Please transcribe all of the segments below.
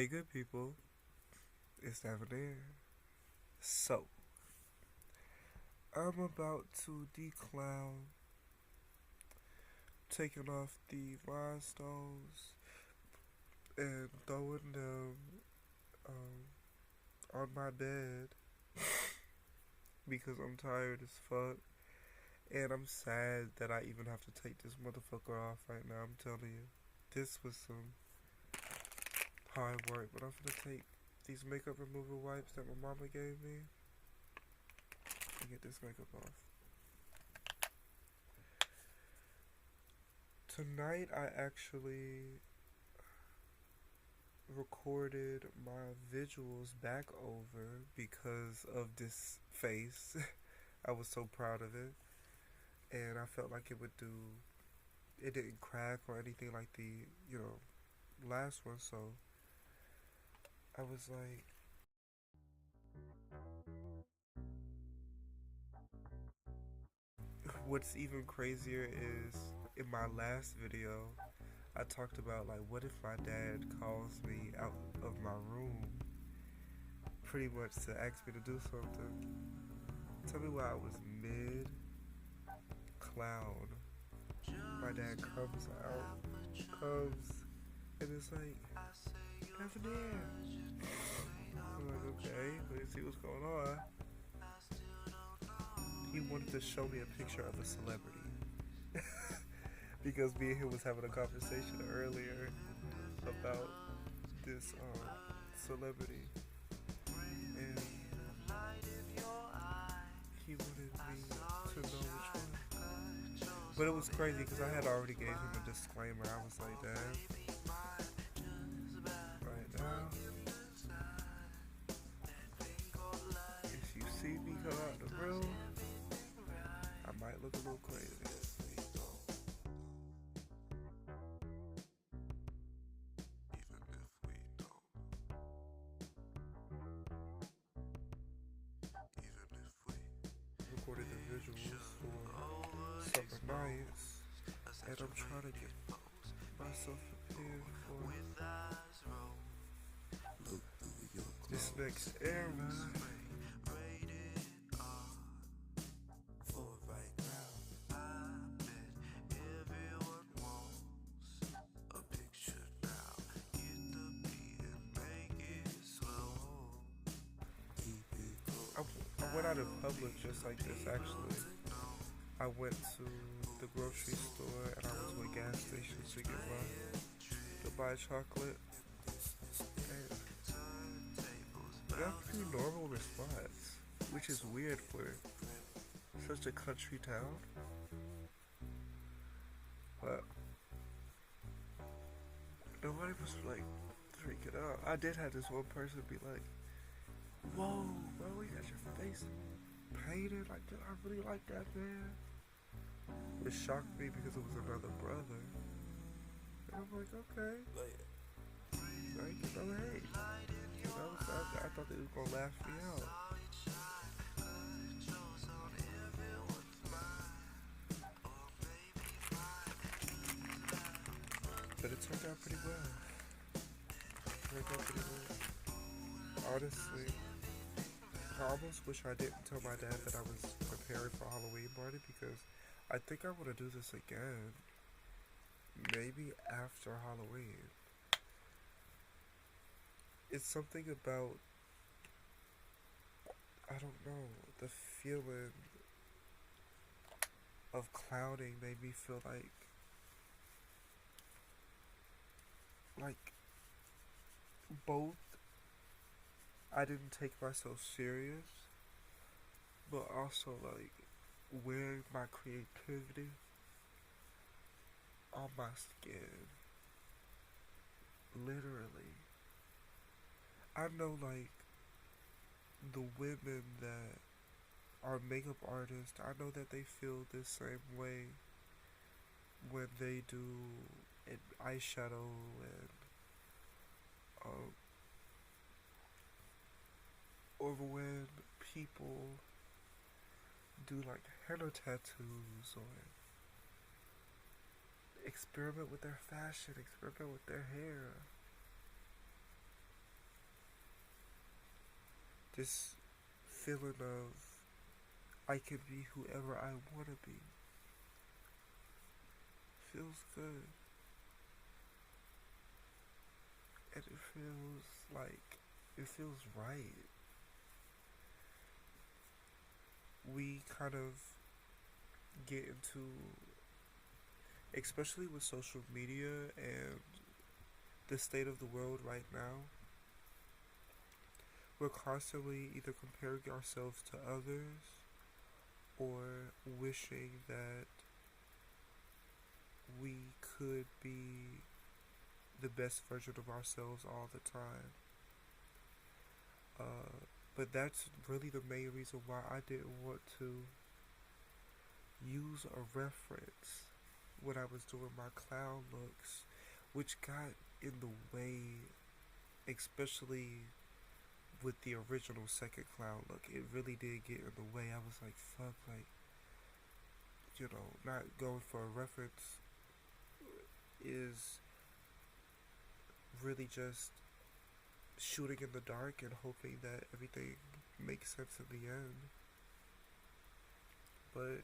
Hey, good people, it's Debonair. So, I'm about to declown, taking off the rhinestones and throwing them on my bed because I'm tired as fuck. And I'm sad that I even have to take this motherfucker off right now. I'm telling you, this was some hard work, but I'm gonna take these makeup removal wipes that my mama gave me and get this makeup off. Tonight I actually recorded my visuals back over because of this face. I was so proud of it, and I felt like it didn't crack or anything like the, last one, so I was like, what's even crazier is in my last video, I talked about like, what if my dad calls me out of my room pretty much to ask me to do something. Tell me why I was mid clown. My dad comes and it's like, Debonair. I'm like, okay, let me see what's going on. He wanted to show me a picture of a celebrity. Because me and him was having a conversation earlier about this celebrity, and he wanted me to know which one. But it was crazy because I had already gave him a disclaimer. I was like, Dad, right now, if you see me come out the room, I might look a little crazy. Recorded the visuals for summer nights, and I'm trying to get myself prepared for this next era. I went out in public just like this actually. I went to the grocery store and I went to a gas station to buy chocolate. And that's a pretty normal response, which is weird for such a country town. But nobody was like freaking out. I did have this one person be like, "Whoa, bro, you got your face painted like that. I really like that, man." It shocked me because it was another brother. And I'm like, okay. Like, hey. I thought they was gonna laugh me out. But it turned out pretty well. Honestly, I almost wish I didn't tell my dad that I was preparing for Halloween party because I think I want to do this again. Maybe after Halloween. It's something about, I don't know, the feeling of clowning made me feel like both I didn't take myself serious, but also like wearing my creativity on my skin. Literally. I know like the women that are makeup artists, I know that they feel the same way when they do an eyeshadow and um, or when people do like henna tattoos or experiment with their fashion, experiment with their hair. this feeling of I can be whoever I want to be. Feels good. And it feels right. We kind of get into, especially with social media and the state of the world right now, we're constantly either comparing ourselves to others or wishing that we could be the best version of ourselves all the time. But that's really the main reason why I didn't want to use a reference when I was doing my clown looks, which got in the way, especially with the original second clown look. It really did get in the way. I was like, fuck, like, not going for a reference is really just shooting in the dark and hoping that everything makes sense in the end. But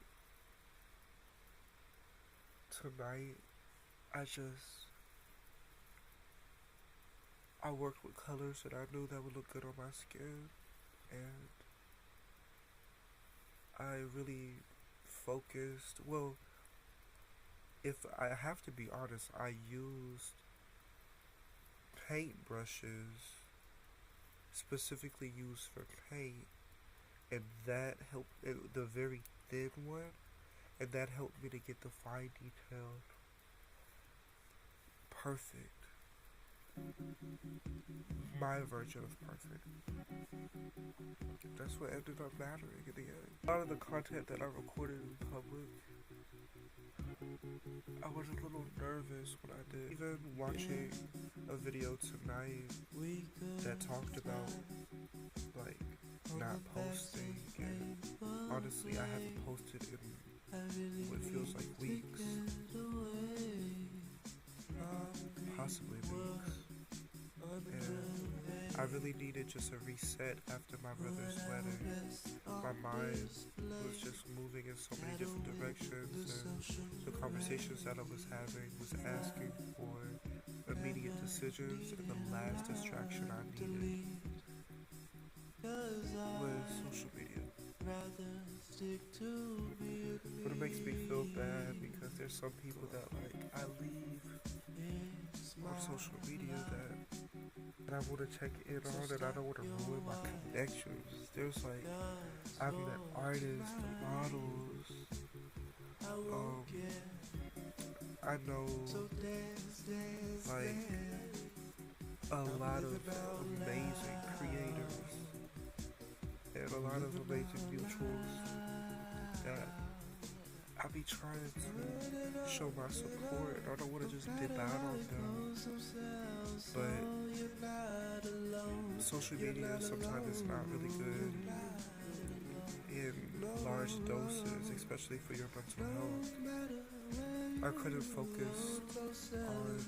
tonight, I worked with colors that I knew that would look good on my skin, and I really focused. Well, if I have to be honest, I used paint brushes specifically used for paint, and that helped, the very thin one, and that helped me to get the fine detail perfect. My version of perfect. That's what ended up mattering in the end. A lot of the content that I recorded in public, I was a little nervous when I did. Even watching a video tonight that talked about, like, not posting, and honestly, I haven't posted in what feels like weeks. Possibly weeks. And I really needed just a reset after my brother's wedding. My mind was just moving in so many different directions, and the conversations that I was having was asking for immediate decisions, and the last distraction I needed was social media. But it makes me feel bad because there's some people that, like, I leave on social media that I want to check in on, and I don't want to ruin my connections. There's, like, I've met artists and models. I know, like, a lot of amazing creators and a lot of amazing mutuals that I be trying to show my support. I don't want to just dip out on them, but social media sometimes is not really good in large doses, especially for your mental health. I couldn't focus on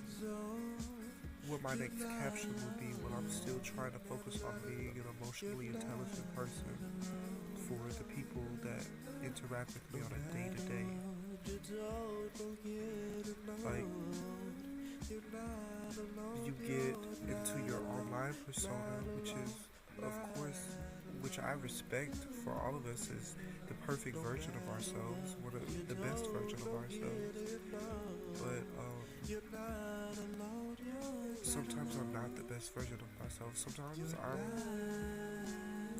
what my next caption would be when I'm still trying to focus on being an emotionally intelligent person for the people that interact with me on a day-to-day. Like, you get into your online persona, which is, of course, which I respect for all of us, is the perfect version of ourselves, one of the best version of ourselves. But sometimes I'm not the best version of myself. Sometimes I'm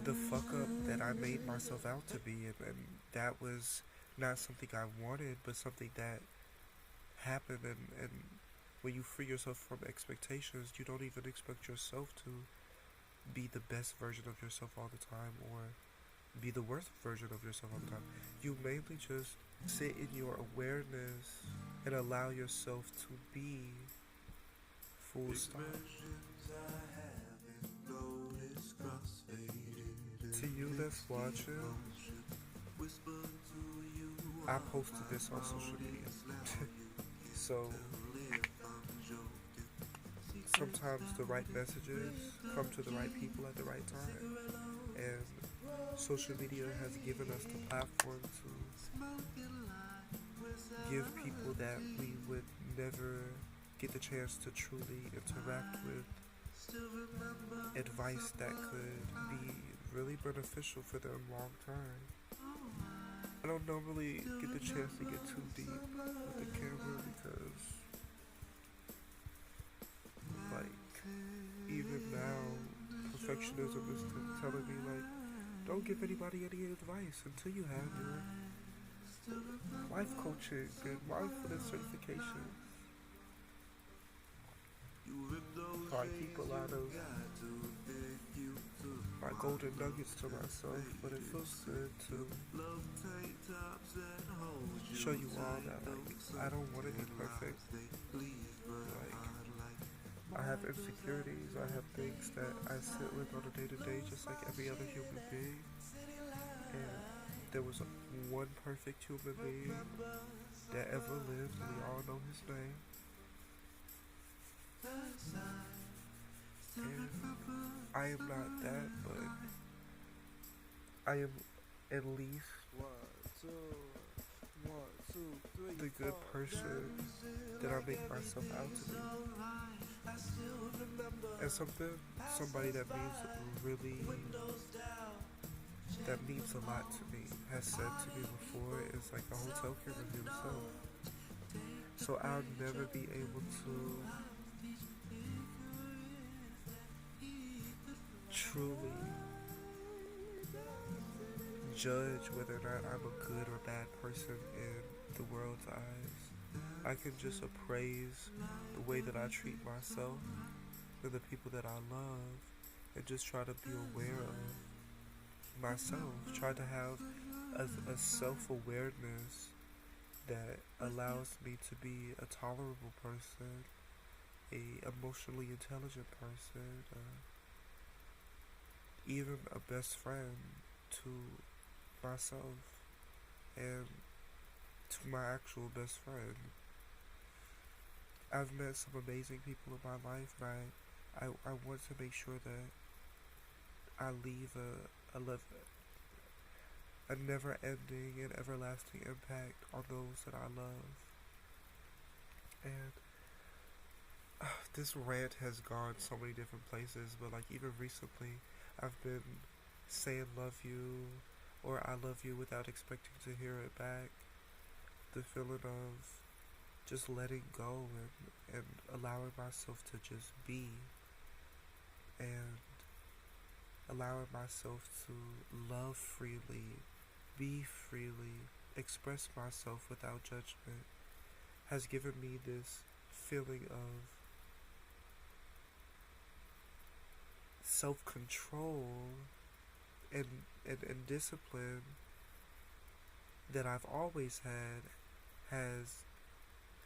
the fuck up that I made myself out to be, and that was not something I wanted, but something that happened. And when you free yourself from expectations, you don't even expect yourself to be the best version of yourself all the time, or be the worst version of yourself all the time. You mainly just sit in your awareness and allow yourself to be full stop. To you that's watching, I posted this on social media. So sometimes the right messages come to the right people at the right time. And social media has given us the platform to give people that we would never get the chance to truly interact with advice that could be really beneficial for them long term. I don't normally get the chance to get too deep with the camera because, like, even now, perfectionism is telling me, like, don't give anybody any advice until you have your life coaching and mindfulness certification. So I keep a lot of my golden nuggets to myself, but it feels good to show you all that, like, I don't want to be perfect. Like, I have insecurities, I have things that I sit with on a day-to-day just like every other human being. And there was one perfect human being that ever lived, and we all know his name. And I am not that, but I am at least the good person that I make myself out to be. And somebody that means a lot to me has said to me before is like a hotel can review himself. So I'll never be able to truly judge whether or not I'm a good or bad person in the world's eyes. I can just appraise the way that I treat myself and the people that I love, and just try to be aware of myself. Try to have a self-awareness that allows me to be a tolerable person, a emotionally intelligent person, even a best friend to myself and to my actual best friend. I've met some amazing people in my life, and I want to make sure that I leave a never-ending and everlasting impact on those that I love. And this rant has gone so many different places, but like even recently, I've been saying love you or I love you without expecting to hear it back. The feeling of just letting go and allowing myself to just be, and allowing myself to love freely, be freely, express myself without judgment has given me this feeling of self-control and discipline that I've always had has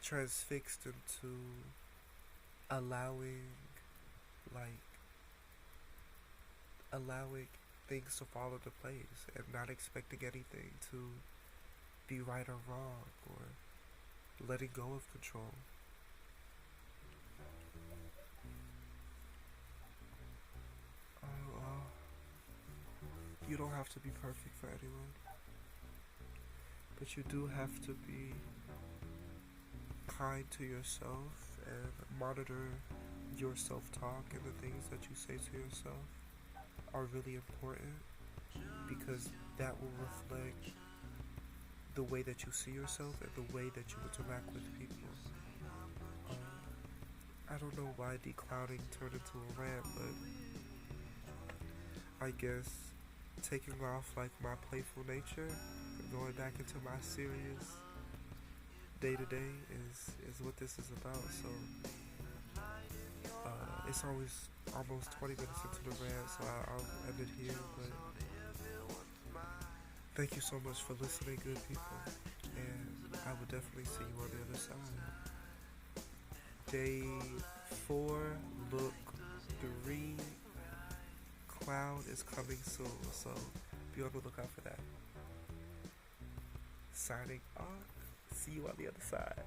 transfixed into allowing things to fall into place and not expecting anything to be right or wrong, or letting go of control. You don't have to be perfect for anyone, but you do have to be kind to yourself and monitor your self-talk, and the things that you say to yourself are really important because that will reflect the way that you see yourself and the way that you interact with people. I don't know why declowning turned into a rant, but I guess taking off like my playful nature and going back into my serious day-to-day is what this is about. So it's always almost 20 minutes into the rant, so I'll end it here, but thank you so much for listening, good people, and I will definitely see you on the other side. Day 4, look 3, cloud is coming soon, so be on the lookout for that. Signing off. See you on the other side.